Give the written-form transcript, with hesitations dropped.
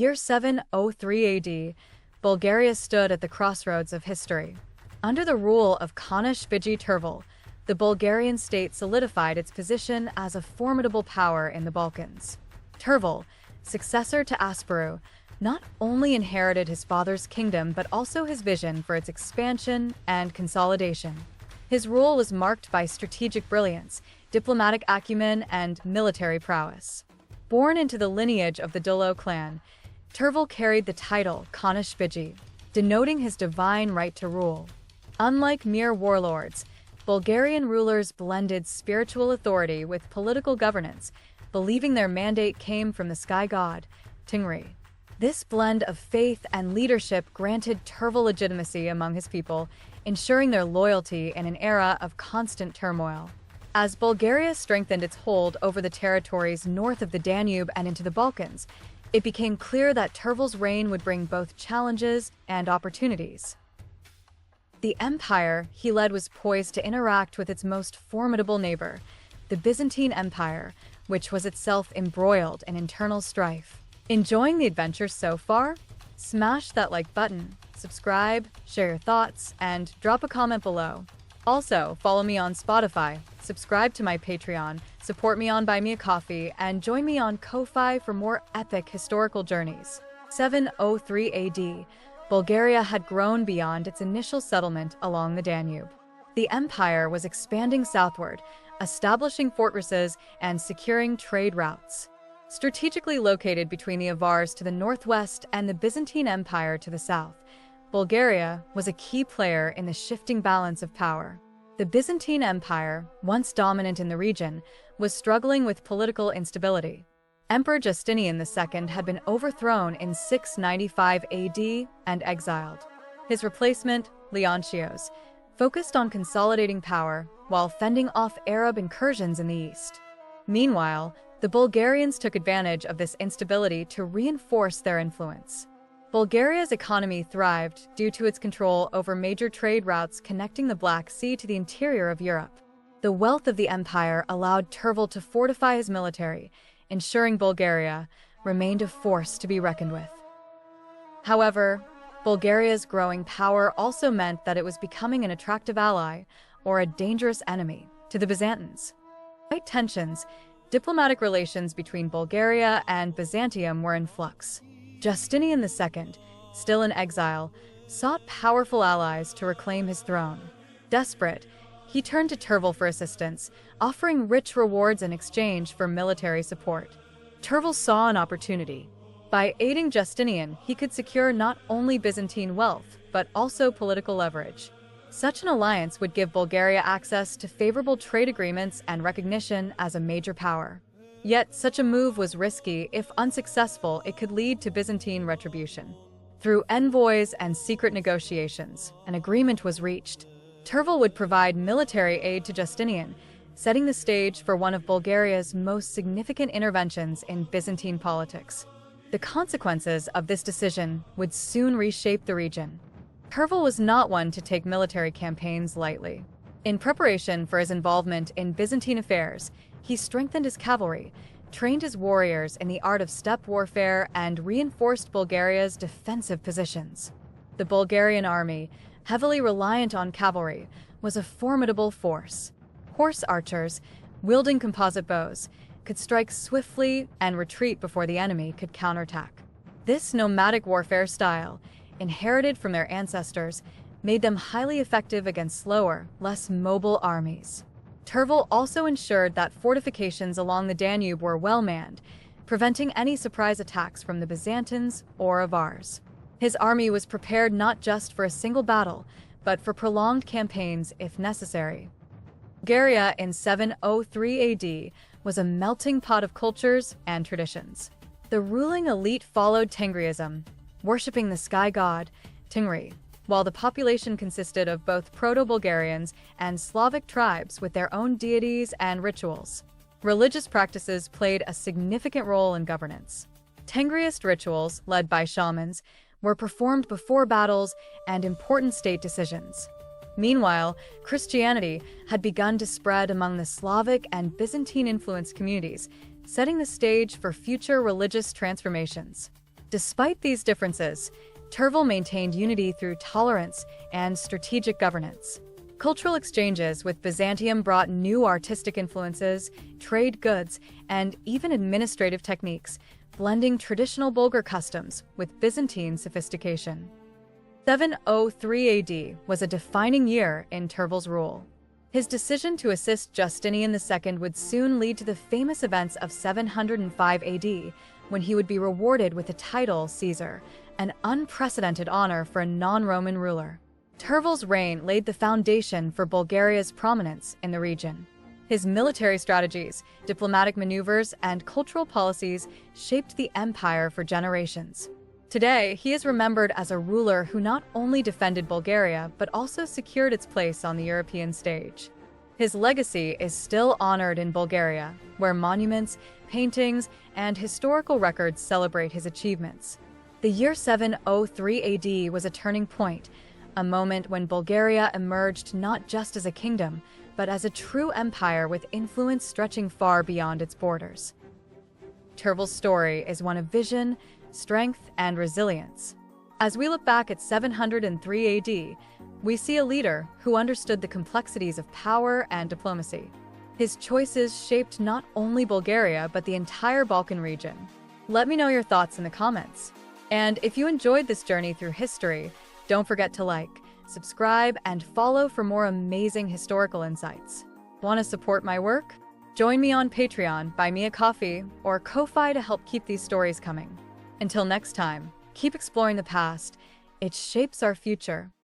Year 703 AD, Bulgaria stood at the crossroads of history. Under the rule of Kana Subigi Tervel, the Bulgarian state solidified its position as a formidable power in the Balkans. Tervel, successor to Asparuh, not only inherited his father's kingdom but also his vision for its expansion and consolidation. His rule was marked by strategic brilliance, diplomatic acumen, and military prowess. Born into the lineage of the Dulo clan, Tervel carried the title Kana Subigi, denoting his divine right to rule. Unlike mere warlords, Bulgarian rulers blended spiritual authority with political governance, believing their mandate came from the sky god, Tengri. This blend of faith and leadership granted Tervel legitimacy among his people, ensuring their loyalty in an era of constant turmoil. As Bulgaria strengthened its hold over the territories north of the Danube and into the Balkans, it became clear that Tervel's reign would bring both challenges and opportunities. The empire he led was poised to interact with its most formidable neighbor, the Byzantine Empire, which was itself embroiled in internal strife. Enjoying the adventure so far? Smash that like button, subscribe, share your thoughts, and drop a comment below. Also, follow me on Spotify, subscribe to my Patreon, support me on Buy Me a Coffee, and join me on Ko-Fi for more epic historical journeys. 703 AD, Bulgaria had grown beyond its initial settlement along the Danube. The empire was expanding southward, establishing fortresses and securing trade routes. Strategically located between the Avars to the northwest and the Byzantine Empire to the south, Bulgaria was a key player in the shifting balance of power. The Byzantine Empire, once dominant in the region, was struggling with political instability. Emperor Justinian II had been overthrown in 695 AD and exiled. His replacement, Leontios, focused on consolidating power while fending off Arab incursions in the east. Meanwhile, the Bulgarians took advantage of this instability to reinforce their influence. Bulgaria's economy thrived due to its control over major trade routes connecting the Black Sea to the interior of Europe. The wealth of the empire allowed Tervel to fortify his military, ensuring Bulgaria remained a force to be reckoned with. However, Bulgaria's growing power also meant that it was becoming an attractive ally, or a dangerous enemy, to the Byzantines. Despite tensions, diplomatic relations between Bulgaria and Byzantium were in flux. Justinian II, still in exile, sought powerful allies to reclaim his throne. Desperate, he turned to Tervel for assistance, offering rich rewards in exchange for military support. Tervel saw an opportunity. By aiding Justinian, he could secure not only Byzantine wealth, but also political leverage. Such an alliance would give Bulgaria access to favorable trade agreements and recognition as a major power. Yet, such a move was risky. If unsuccessful, it could lead to Byzantine retribution. Through envoys and secret negotiations, an agreement was reached. Tervel would provide military aid to Justinian, setting the stage for one of Bulgaria's most significant interventions in Byzantine politics. The consequences of this decision would soon reshape the region. Tervel was not one to take military campaigns lightly. In preparation for his involvement in Byzantine affairs, he strengthened his cavalry, trained his warriors in the art of steppe warfare, and reinforced Bulgaria's defensive positions. The Bulgarian army, heavily reliant on cavalry, was a formidable force. Horse archers, wielding composite bows, could strike swiftly and retreat before the enemy could counterattack. This nomadic warfare style, inherited from their ancestors, made them highly effective against slower, less mobile armies. Tervel also ensured that fortifications along the Danube were well manned, preventing any surprise attacks from the Byzantines or Avars. His army was prepared not just for a single battle, but for prolonged campaigns if necessary. Bulgaria in 703 AD was a melting pot of cultures and traditions. The ruling elite followed Tengriism, worshipping the sky god, Tengri, while the population consisted of both Proto-Bulgarians and Slavic tribes with their own deities and rituals. Religious practices played a significant role in governance. Tengriist rituals, led by shamans, were performed before battles and important state decisions. Meanwhile, Christianity had begun to spread among the Slavic and Byzantine-influenced communities, setting the stage for future religious transformations. Despite these differences, Tervel maintained unity through tolerance and strategic governance. Cultural exchanges with Byzantium brought new artistic influences, trade goods, and even administrative techniques, blending traditional Bulgar customs with Byzantine sophistication. 703 AD was a defining year in Tervel's rule. His decision to assist Justinian II would soon lead to the famous events of 705 AD, when he would be rewarded with the title Caesar, an unprecedented honor for a non-Roman ruler. Tervel's reign laid the foundation for Bulgaria's prominence in the region. His military strategies, diplomatic maneuvers, and cultural policies shaped the empire for generations. Today, he is remembered as a ruler who not only defended Bulgaria, but also secured its place on the European stage. His legacy is still honored in Bulgaria, where monuments, paintings, and historical records celebrate his achievements. The year 703 AD was a turning point, a moment when Bulgaria emerged not just as a kingdom, but as a true empire with influence stretching far beyond its borders. Tervel's story is one of vision, strength, and resilience. As we look back at 703 AD, we see a leader who understood the complexities of power and diplomacy. His choices shaped not only Bulgaria, but the entire Balkan region. Let me know your thoughts in the comments. And if you enjoyed this journey through history, don't forget to like, subscribe, and follow for more amazing historical insights. Want to support my work? Join me on Patreon, buy me a coffee, or Ko-Fi to help keep these stories coming. Until next time, keep exploring the past. It shapes our future.